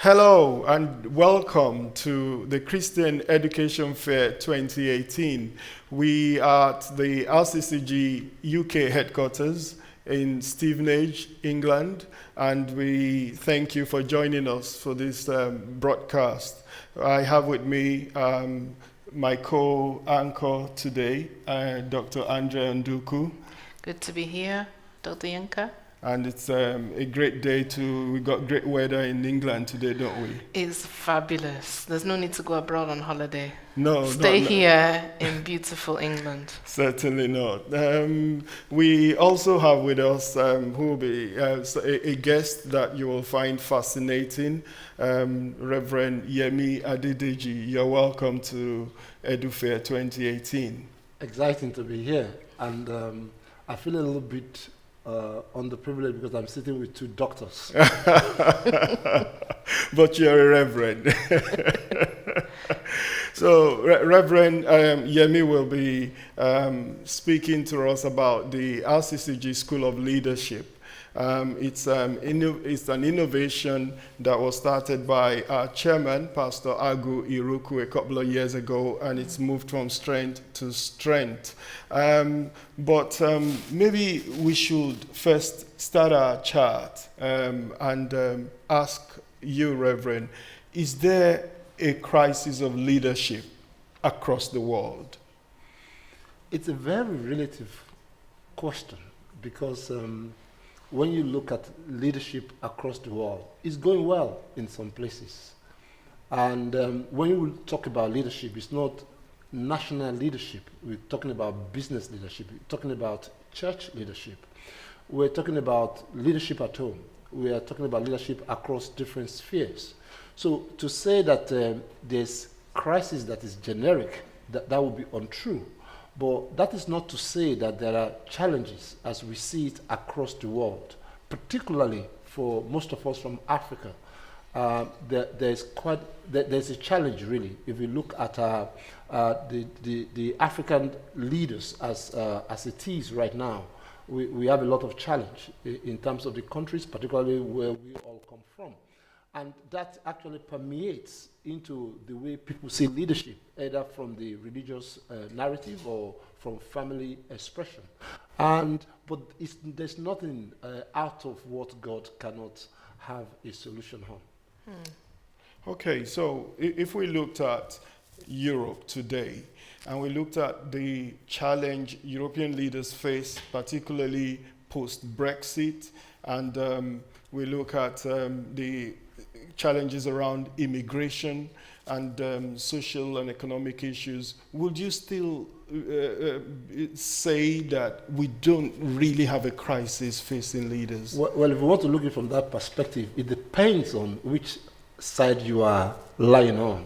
Hello and welcome to the Christian Education Fair 2018. We are at the Rccg UK headquarters in Stevenage, England, and we thank you for joining us for this broadcast. I have with me my co-anchor today, Dr. Andrea Nduku. Good to be here, Dr. Yinka. And it's a great day we got great weather in England today, don't we? It's fabulous. There's no need to go abroad on holiday. No. Stay here in beautiful England. Certainly not. We also have with us who will be a guest that you will find fascinating, Reverend Yemi Adedeji. You're welcome to EduFair 2018. Exciting to be here, and I feel a little bit underprivileged because I'm sitting with two doctors. But you're a reverend. So Reverend Yemi will be speaking to us about the Rccg School of Leadership. It's an innovation that was started by our chairman, Pastor Agu Iruku, a couple of years ago, and it's moved from strength to strength. But maybe we should first start our chat and ask you, Reverend, is there a crisis of leadership across the world? It's a very relative question because when you look at leadership across the world, it's going well in some places. And when you talk about leadership, it's not national leadership. We're talking about business leadership. We're talking about church leadership. We're talking about leadership at home. We are talking about leadership across different spheres. So to say that there's crisis that is generic, that would be untrue. But that is not to say that there are challenges as we see it across the world, particularly for most of us from Africa. There's a challenge really. If we look at the African leaders as it is right now, we have a lot of challenge in terms of the countries, particularly where we all come from. And that actually permeates into the way people see leadership, either from the religious narrative or from family expression. But there's nothing out of what God cannot have a solution on. Okay, so if we looked at Europe today, and we looked at the challenge European leaders face, particularly post-Brexit, and we look at the challenges around immigration and social and economic issues, would you still say that we don't really have a crisis facing leaders? Well, if we want to look at it from that perspective, it depends on which side you are lying on.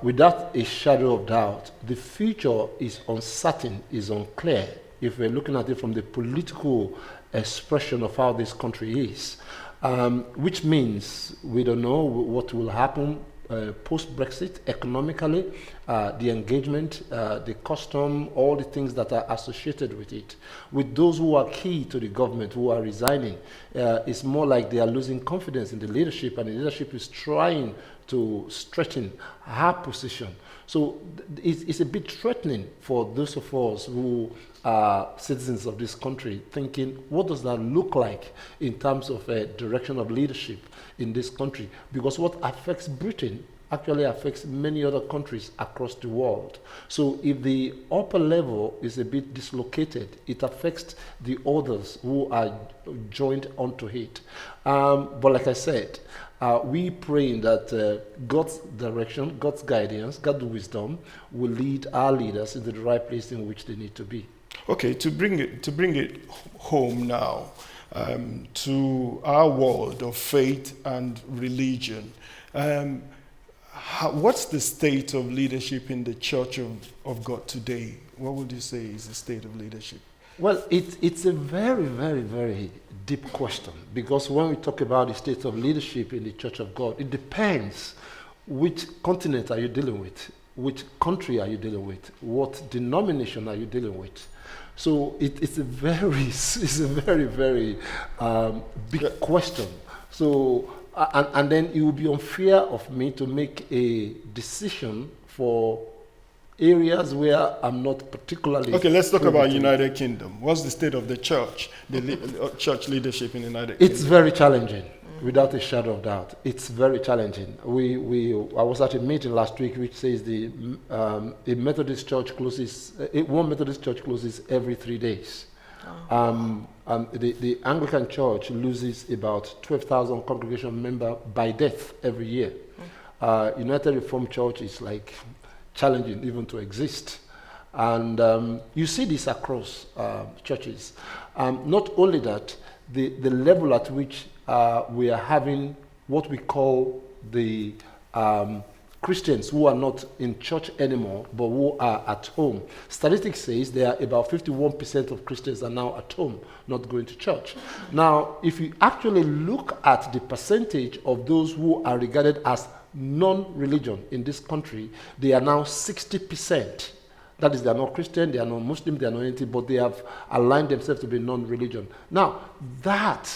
Without a shadow of doubt, the future is uncertain, is unclear, if we're looking at it from the political expression of how this country is. Which means we don't know what will happen post-Brexit economically, the engagement, the custom, all the things that are associated with it. With those who are key to the government, who are resigning, it's more like they are losing confidence in the leadership, and the leadership is trying to strengthen her position. So it's a bit threatening for those of us who are citizens of this country, thinking, what does that look like in terms of a direction of leadership in this country? Because what affects Britain actually affects many other countries across the world. So if the upper level is a bit dislocated, it affects the others who are joined onto it. But like I said, we pray that God's direction, God's guidance, God's wisdom will lead our leaders into the right place in which they need to be. Okay, to bring it home now to our world of faith and religion, what's the state of leadership in the Church of God today? What would you say is the state of leadership? Well, it's a very, very, very deep question, because when we talk about the state of leadership in the Church of God, it depends which continent are you dealing with, which country are you dealing with, what denomination are you dealing with. So it's a very, very big question. So and then it would be unfair of me to make a decision for areas where I'm not particularly. Okay, let's talk privy about to. United Kingdom. What's the state of the church, church leadership in the United It's Kingdom? very challenging, without a shadow of doubt. It's very challenging. I was at a meeting last week which says a Methodist church closes, one Methodist church closes every 3 days. The Anglican Church loses about 12,000 congregation members by death every year. United Reformed Church is like challenging even to exist. And you see this across churches. Not only that, the level at which we are having what we call the Christians who are not in church anymore, but who are at home. Statistics says there are about 51% of Christians are now at home, not going to church. Now, if you actually look at the percentage of those who are regarded as non-religion in this country, they are now 60%. That is, they are not Christian, they are not Muslim, they are not anything, but they have aligned themselves to be non-religion. Now, that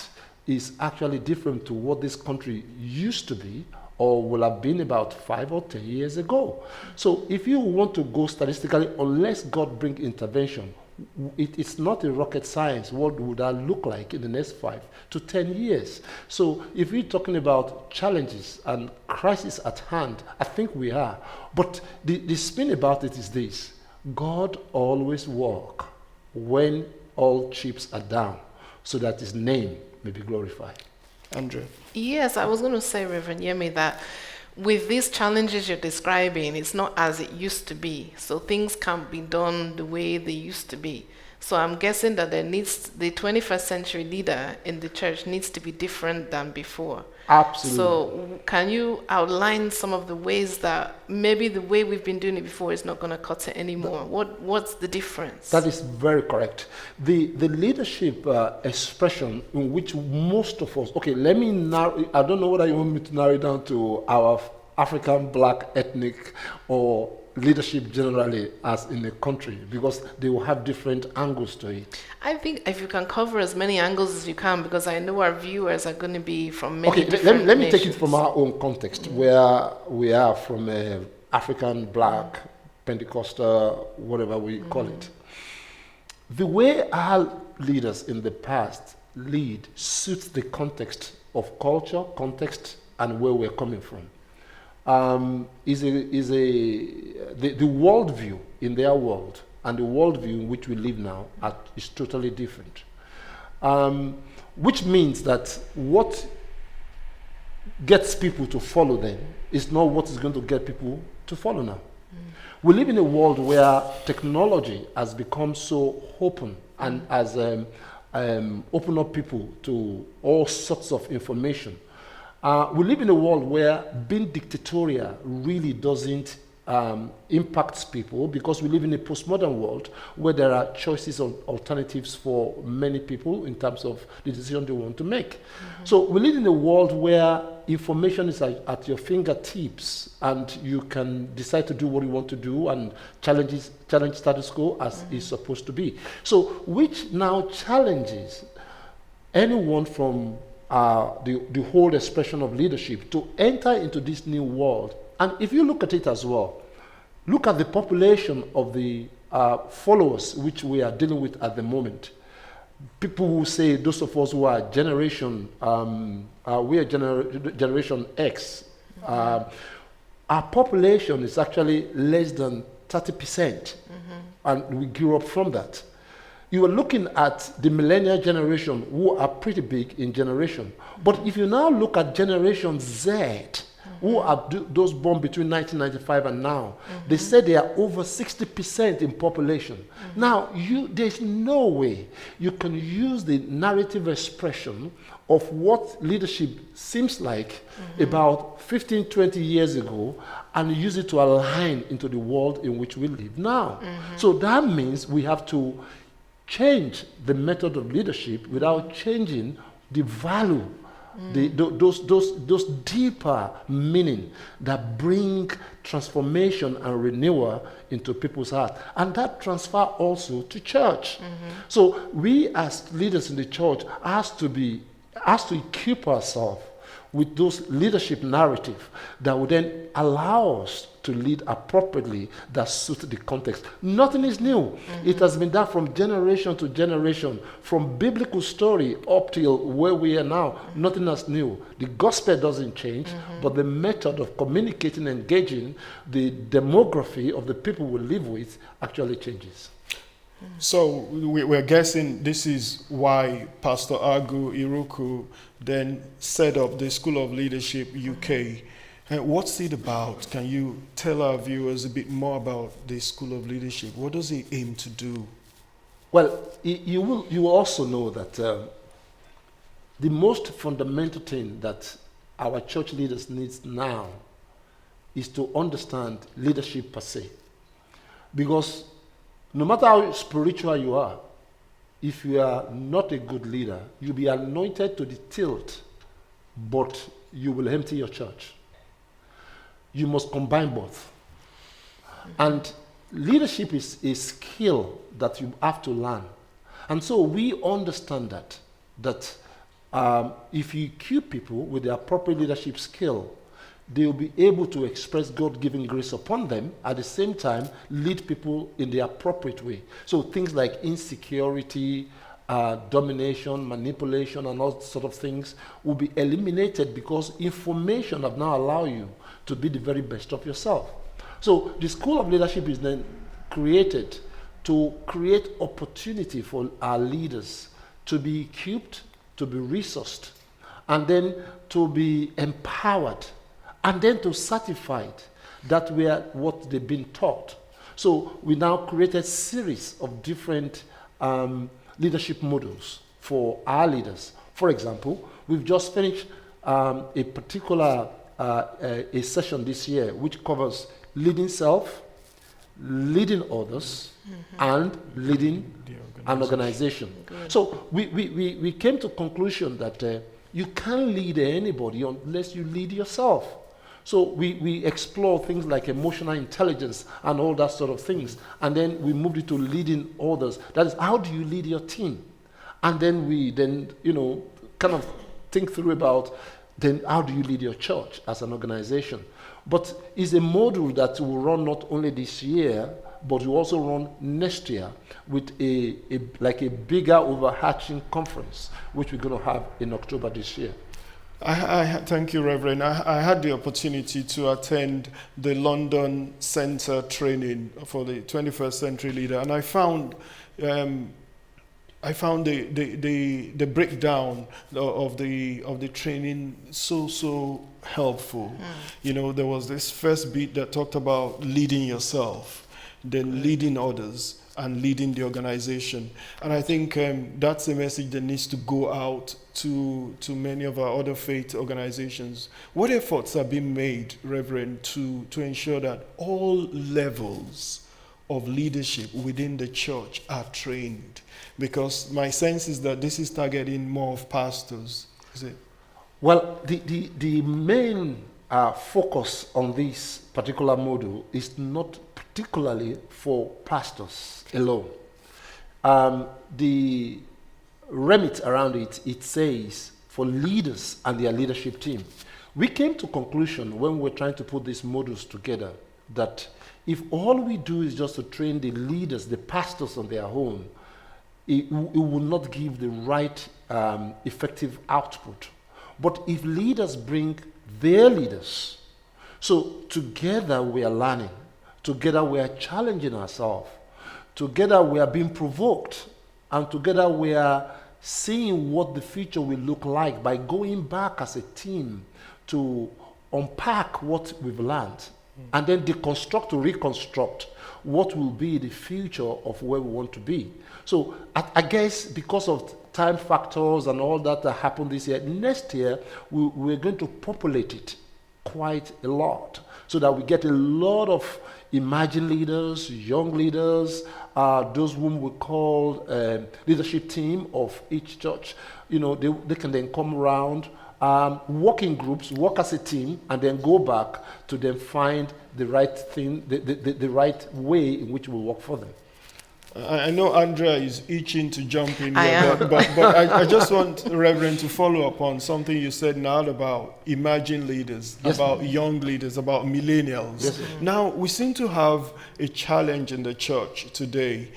is actually different to what this country used to be, or will have been about 5 or 10 years ago. So if you want to go statistically, unless God brings intervention, it's not a rocket science. What would that look like in the next 5 to 10 years? So if we're talking about challenges and crisis at hand, I think we are. But the spin about it is this: God always works when all chips are down, so that his name may be glorified. Andrew? Yes, I was going to say, Reverend Yemi, that with these challenges you're describing, it's not as it used to be. So things can't be done the way they used to be. So I'm guessing that the 21st century leader in the church needs to be different than before. Absolutely. So can you outline some of the ways that maybe the way we've been doing it before is not going to cut it anymore? What's the difference? That is very correct. The leadership expression in which most of us, okay, let me narrow, I don't know whether you want me to narrow it down to our African, black, ethnic, or leadership generally as in a country, because they will have different angles to it. I think if you can cover as many angles as you can, because I know our viewers are going to be from many Okay, different let me take it nations. from our own context, where we are from African, black, Pentecostal, whatever we call it. The way our leaders in the past lead suits the context of culture, context, and where we're coming from. The worldview in their world and the worldview in which we live now is totally different. Which means that what gets people to follow them is not what is going to get people to follow now. We live in a world where technology has become so open and has opened up people to all sorts of information. We live in a world where being dictatorial really doesn't impact people, because we live in a postmodern world where there are choices of alternatives for many people in terms of the decision they want to make. So we live in a world where information is at your fingertips, and you can decide to do what you want to do and challenge status quo as is supposed to be. So which now challenges anyone from the whole expression of leadership to enter into this new world. And if you look at it as well, look at the population of the followers which we are dealing with at the moment. People who say, those of us who are generation X, our population is actually less than 30%, and we grew up from that. You are looking at the millennial generation, who are pretty big in generation. But if you now look at Generation Z, who are those born between 1995 and now, they say they are over 60% in population. Now, there's no way you can use the narrative expression of what leadership seems like about 15, 20 years ago and use it to align into the world in which we live now. So that means we have to change the method of leadership without changing the value, those deeper meaning that bring transformation and renewal into people's heart. And that transfer also to church. So we as leaders in the church has to equip ourselves with those leadership narrative that would then allow us to lead appropriately that suit the context. Nothing is new. It has been done from generation to generation, from biblical story up till where we are now. Nothing is new. The gospel doesn't change, but the method of communicating, engaging, the demography of the people we live with actually changes. So we're guessing this is why Pastor Agu Iruku then set up the School of Leadership UK. What's it about? Can you tell our viewers a bit more about the School of Leadership? What does it aim to do? Well, you will also know that the most fundamental thing that our church leaders need now is to understand leadership per se. Because no matter how spiritual you are, if you are not a good leader, you'll be anointed to the tilt, but you will empty your church. You must combine both. And leadership is a skill that you have to learn. And so we understand that if you equip people with the appropriate leadership skill, they will be able to express God-given grace upon them, at the same time lead people in the appropriate way. So things like insecurity, domination, manipulation, and all sort of things will be eliminated because information have now allowed you to be the very best of yourself. So the School of Leadership is then created to create opportunity for our leaders to be equipped, to be resourced, and then to be empowered, and then to certified that we are what they've been taught. So we now created series of different leadership models for our leaders. For example, we've just finished a particular a session this year which covers leading self, leading others, and leading an organization. Good. So we came to conclusion that you can't lead anybody unless you lead yourself. So we explore things like emotional intelligence and all that sort of things. And then we moved it to leading others. That is, how do you lead your team? And then we kind of think through about then how do you lead your church as an organization? But it's a module that will run not only this year, but will also run next year with a bigger overarching conference, which we're going to have in October this year. I thank you, Reverend. I had the opportunity to attend the London Center training for the 21st Century Leader, and I found the breakdown of the training so helpful. You know, there was this first bit that talked about leading yourself, then leading others, and leading the organization. And I think that's a message that needs to go out to many of our other faith organizations. What efforts are being made, Reverend, to ensure that all levels of leadership within the church are trained? Because my sense is that this is targeting more of pastors. Is it? Well, the main focus on this particular module is not particularly for pastors alone. The remit around it says for leaders and their leadership team. We came to conclusion when we were trying to put these modules together that if all we do is just to train the leaders, the pastors on their own, it will not give the right effective output. But if leaders bring their leaders, so together we are learning, together we are challenging ourselves, together we are being provoked, and together we are seeing what the future will look like by going back as a team to unpack what we've learned and then deconstruct to reconstruct what will be the future of where we want to be. So I guess because of time factors and all that happened this year, next year we're going to populate it quite a lot so that we get a lot of emerging leaders, young leaders, those whom we call leadership team of each church. You know, they can then come around, work in groups, work as a team, and then go back to then find the right thing, the right way in which we work for them. I know Andrea is itching to jump in I here, am. but I just want Reverend to follow up on something you said now about emerging leaders, Yes, about young leaders, about millennials. Yes, Now, we seem to have a challenge in the church today.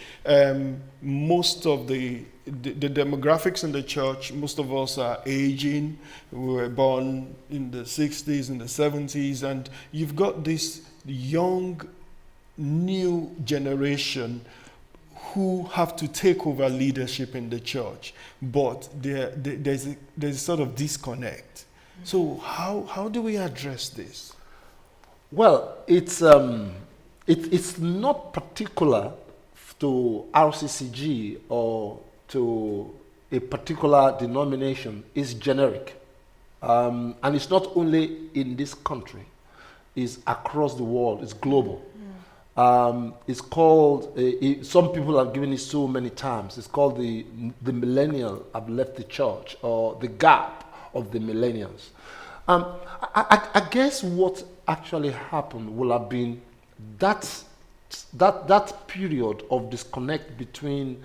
Most of the demographics in the church, most of us are aging. We were born in the 60s, in the 70s, and you've got this young, new generation who have to take over leadership in the church, but there's a sort of disconnect. So how do we address this? Well, it's not particular to RCCG or to a particular denomination. It's generic. And it's not only in this country. It's across the world. It's global. It's called, some people have given it so many times, it's called the millennial have left the church, or the gap of the millennials. I guess what actually happened will have been that period of disconnect between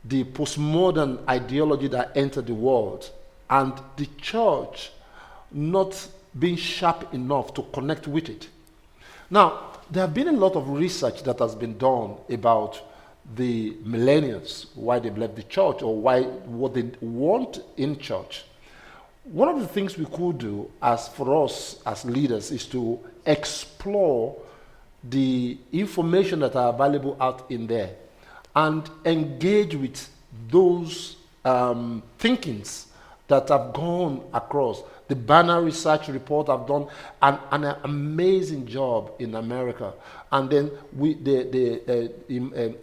the postmodern ideology that entered the world and the church not being sharp enough to connect with it. Now, there have been a lot of research that has been done about the millennials, why they've left the church, or what they want in church. One of the things we could do for us as leaders is to explore the information that are available out in there and engage with those thinkings that have gone across. The Banner Research Report have done an amazing job in America. And then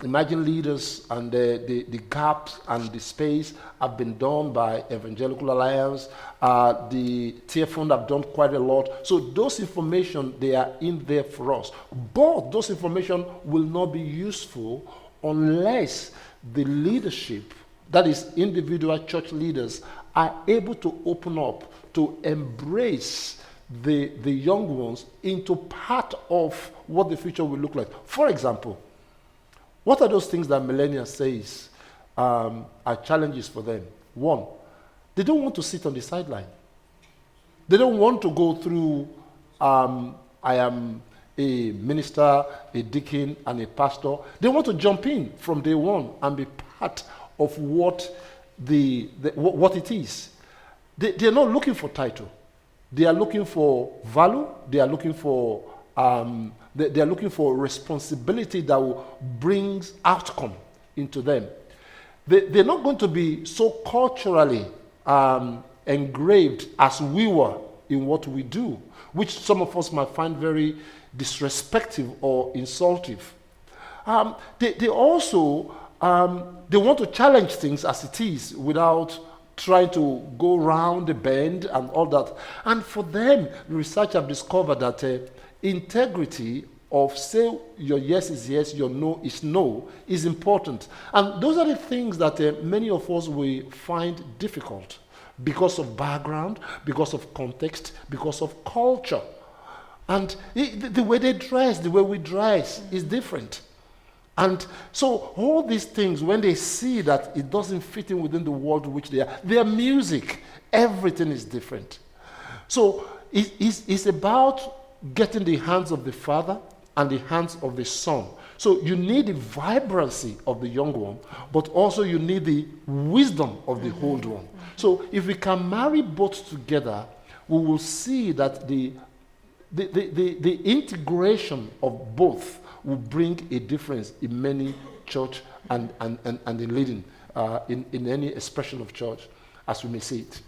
Emerging Leaders and the gaps and the space have been done by Evangelical Alliance. The Tier Fund have done quite a lot. So those information, they are in there for us. But those information will not be useful unless the leadership, that is individual church leaders, are able to open up to embrace the young ones into part of what the future will look like. For example, what are those things that millennials says are challenges for them? One, they don't want to sit on the sideline. They don't want to go through, I am a minister, a deacon, and a pastor. They want to jump in from day one and be part of what what it is. They are not looking for title. They are looking for value. They are looking for they are looking for responsibility that will bring outcome into them. They're not going to be so culturally engraved as we were in what we do, which some of us might find very disrespectful or insultive. They also they want to challenge things as it is without trying to go round the bend and all that. And for them, research have discovered that integrity of say your yes is yes, your no is no, is important. And those are the things that many of us will find difficult because of background, because of context, because of culture. And the way they dress, the way we dress is different. And so all these things, when they see that it doesn't fit in within the world in which they are, their music, everything is different. So it's about getting the hands of the Father and the hands of the Son. So you need the vibrancy of the young one, but also you need the wisdom of the old one. So if we can marry both together, we will see that the integration of both will bring a difference in many church and in leading in any expression of church as we may see it.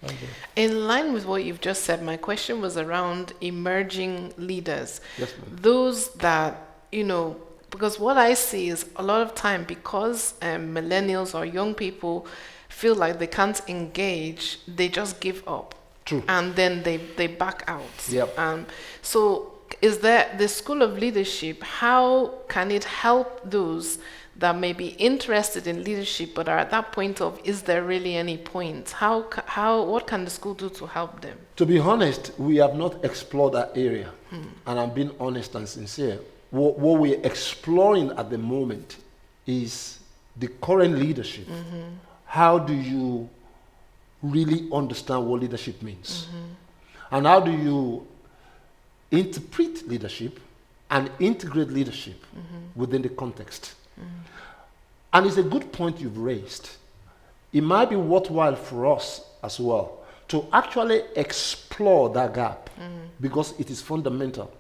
Okay. In line with what you've just said, my question was around emerging leaders. Yes, ma'am. Those that, because what I see is a lot of time, because millennials or young people feel like they can't engage, they just give up. True. And then they back out. Yep. So is there the School of Leadership, how can it help those that may be interested in leadership but are at that point of, is there really any point? What can the school do to help them? To be honest, we have not explored that area. And I'm being honest and sincere. What we're exploring at the moment is the current leadership. How do you really understand what leadership means? And how do you interpret leadership and integrate leadership within the context? And it's a good point you've raised. It might be worthwhile for us as well to actually explore that gap because it is fundamental.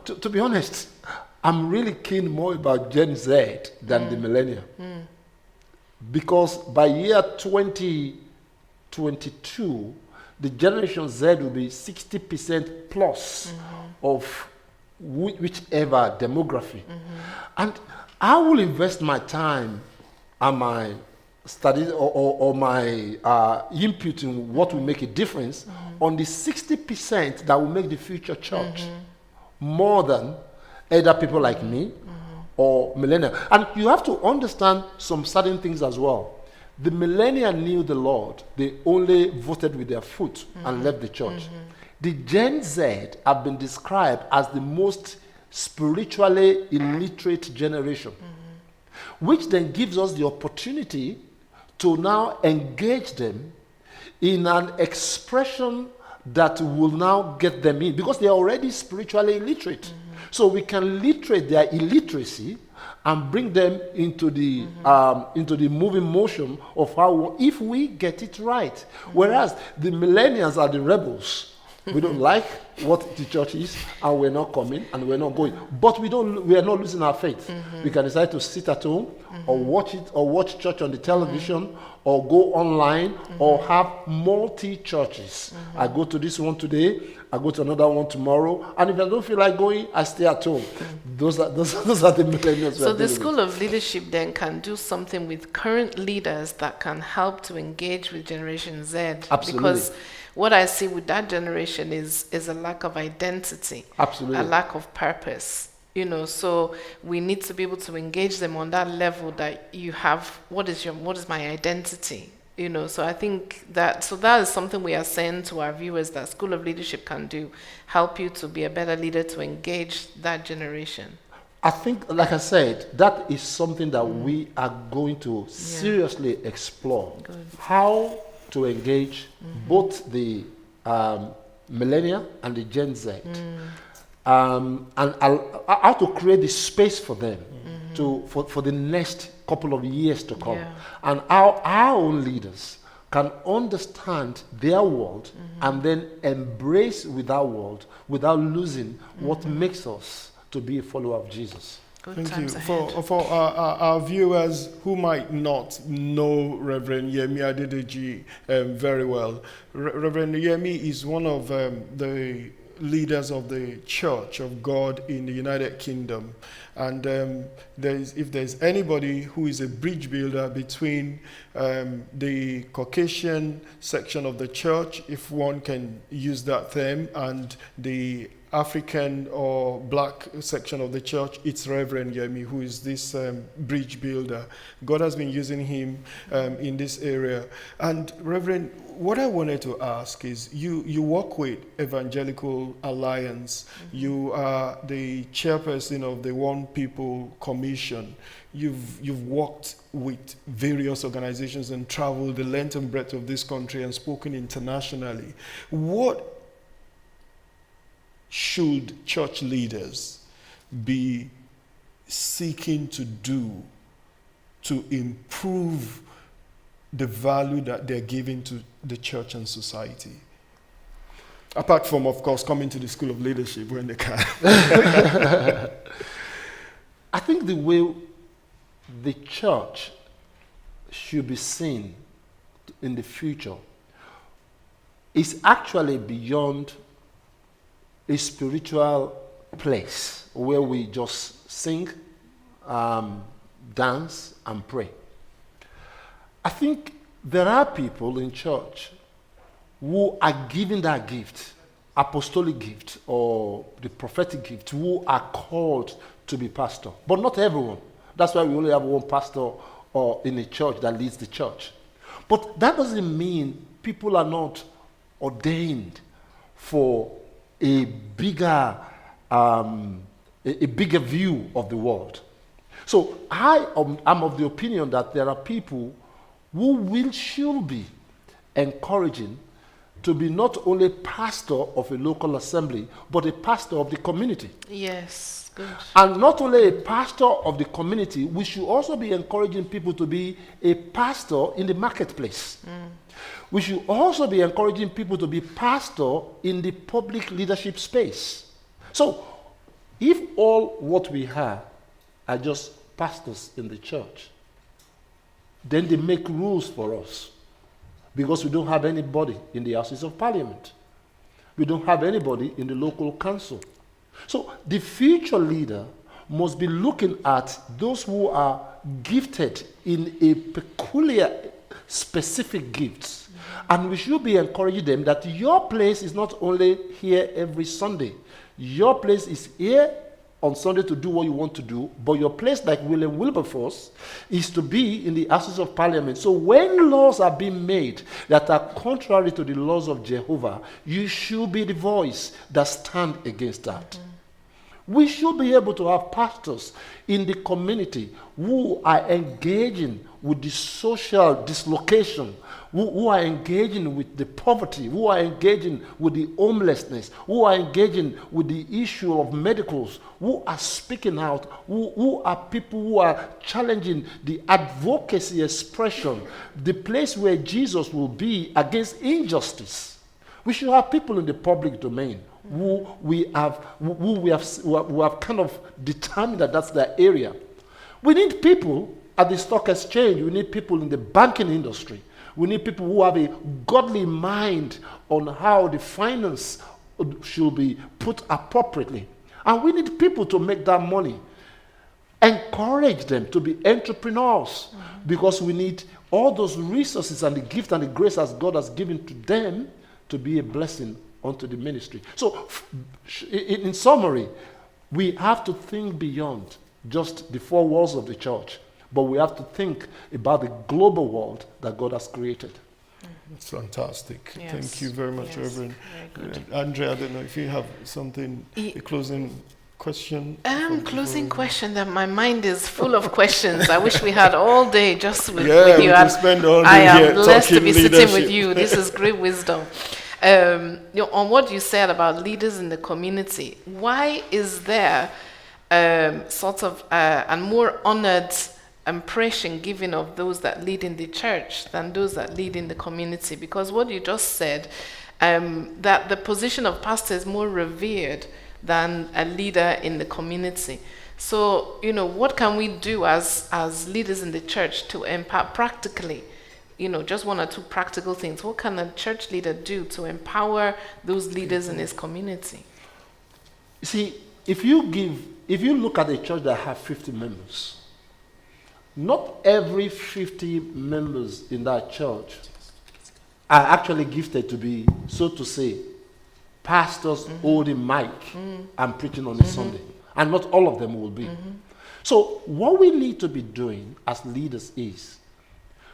To be honest, I'm really keen more about Gen Z than the millennial. Because by year 2022, the Generation Z will be 60% plus of whichever demography. And I will invest my time and my studies or my input in what will make a difference on the 60% that will make the future church more than either people like me or millennial. And you have to understand some certain things as well. The millennial knew the Lord. They only voted with their foot and left the church. The Gen Z have been described as the most spiritually illiterate generation, which then gives us the opportunity to now engage them in an expression that will now get them in, because they are already spiritually illiterate. So we can literate their illiteracy and bring them into the moving motion of how, if we get it right. Whereas the millennials are the rebels. We don't like what the church is, and we're not coming, and we're not going. But we are not losing our faith. We can decide to sit at home, or watch church on the television, or go online, or have multi-churches. I go to this one today, I go to another one tomorrow, and if I don't feel like going, I stay at home. Those are the millennials. So the School of Leadership then can do something with current leaders that can help to engage with Generation Z. Absolutely. Because what I see with that generation is a lack of identity. Absolutely. A lack of purpose. So we need to be able to engage them on that level that you have, what is my identity? So I think that is something we are saying to our viewers that School of Leadership can do, help you to be a better leader, to engage that generation. I think, like I said, that is something that we are going to seriously explore. Good. How to engage both the millennial and the Gen Z. And how to create the space for them for the next couple of years to come. Yeah. And how our own leaders can understand their world and then embrace with our world without losing what makes us to be a follower of Jesus. Good Thank you. times ahead. For our viewers who might not know Reverend Yemi Adedeji very well, Reverend Yemi is one of the leaders of the Church of God in the United Kingdom. And if there's anybody who is a bridge builder between the Caucasian section of the church, if one can use that term, and the African or black section of the church, it's Reverend Yemi, who is this bridge builder. God has been using him in this area. And Reverend, what I wanted to ask is, you work with Evangelical Alliance. You are the chairperson of the One People Commission. You've worked with various organizations and traveled the length and breadth of this country and spoken internationally. What should church leaders be seeking to do to improve the value that they're giving to the church and society? Apart from, of course, coming to the School of Leadership when they can. I think the way the church should be seen in the future is actually beyond a spiritual place where we just sing, dance, and pray. I think there are people in church who are given that gift, apostolic gift or the prophetic gift, who are called to be pastor. But not everyone. That's why we only have one pastor or in a church that leads the church. But that doesn't mean people are not ordained for a bigger view of the world. So I'm of the opinion that there are people who should be encouraging to be not only pastor of a local assembly, but a pastor of the community. Yes, good. And not only a pastor of the community, we should also be encouraging people to be a pastor in the marketplace. We should also be encouraging people to be pastor in the public leadership space. So, if all what we have are just pastors in the church, then they make rules for us. Because we don't have anybody in the Houses of Parliament. We don't have anybody in the local council. So the future leader must be looking at those who are gifted in a peculiar, specific gifts. And we should be encouraging them that your place is not only here every Sunday. Your place is here on Sunday to do what you want to do, but your place, like William Wilberforce, is to be in the Houses of Parliament. So when laws are being made that are contrary to the laws of Jehovah, you should be the voice that stands against that. We should be able to have pastors in the community who are engaging with the social dislocation, who are engaging with the poverty, who are engaging with the homelessness, who are engaging with the issue of medicals, who are speaking out, who are people who are challenging the advocacy expression, the place where Jesus will be against injustice. We should have people in the public domain who we have kind of determined that that's their area. We need people at the stock exchange. We need people in the banking industry. We need people who have a godly mind on how the finance should be put appropriately. And we need people to make that money. Encourage them to be entrepreneurs, because we need all those resources and the gift and the grace as God has given to them to be a blessing unto the ministry. So, in summary, we have to think beyond just the four walls of the church, but we have to think about the global world that God has created. That's fantastic. Yes. Thank you very much, Yes. Reverend. Very good. Andrea, I don't know if you have something, a closing question. Closing question, that my mind is full of questions. I wish we had all day just with you. We could spend all I day am here blessed to talking be sitting leadership. with you. This is great wisdom. On what you said about leaders in the community, why is there sort of a more honored impression given of those that lead in the church than those that lead in the community? Because what you just said, that the position of pastor is more revered than a leader in the community. So, what can we do as leaders in the church to impact practically? Just one or two practical things. What can a church leader do to empower those leaders in his community? See, if you look at a church that has 50 members, not every 50 members in that church are actually gifted to be, so to say, pastors holding mic and preaching on a Sunday. And not all of them will be. So what we need to be doing as leaders is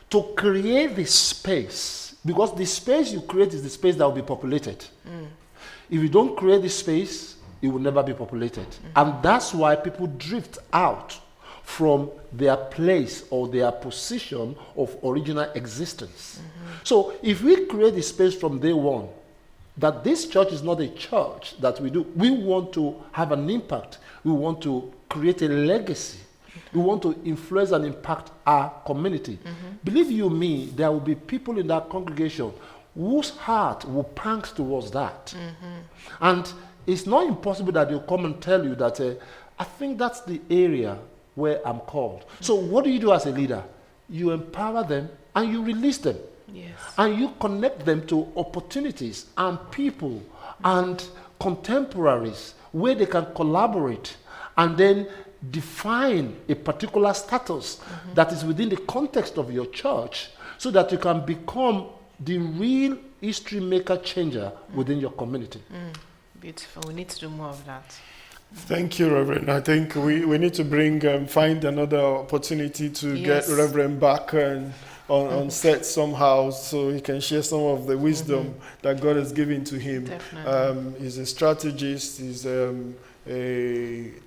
to create this space, because the space you create is the space that will be populated. If you don't create this space, it will never be populated. And that's why people drift out from their place or their position of original existence. So if we create the space from day one, that this church is not a church that we want to have an impact. We want to create a legacy. We want to influence and impact our community. Believe you me, there will be people in that congregation whose heart will pang towards that. And it's not impossible that they'll come and tell you that, I think that's the area where I'm called. So what do you do as a leader? You empower them and you release them. Yes. And you connect them to opportunities and people and contemporaries where they can collaborate and then define a particular status that is within the context of your church, so that you can become the real history maker changer within your community. Beautiful. We need to do more of that. Thank you, Reverend. I think we need to find another opportunity to Yes. get Reverend back on set somehow so he can share some of the wisdom that God has given to him. Definitely. He's a strategist, he's a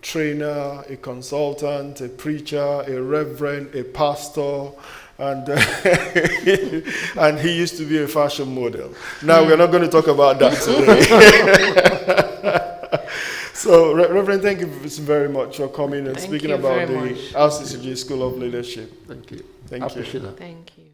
trainer, a consultant, a preacher, a reverend, a pastor, and and he used to be a fashion model. Now we're not going to talk about that today. So, Reverend, thank you very much for coming and Thank speaking you about very the much. RCCG School of Leadership. Thank you. Thank I you. appreciate that. Thank you.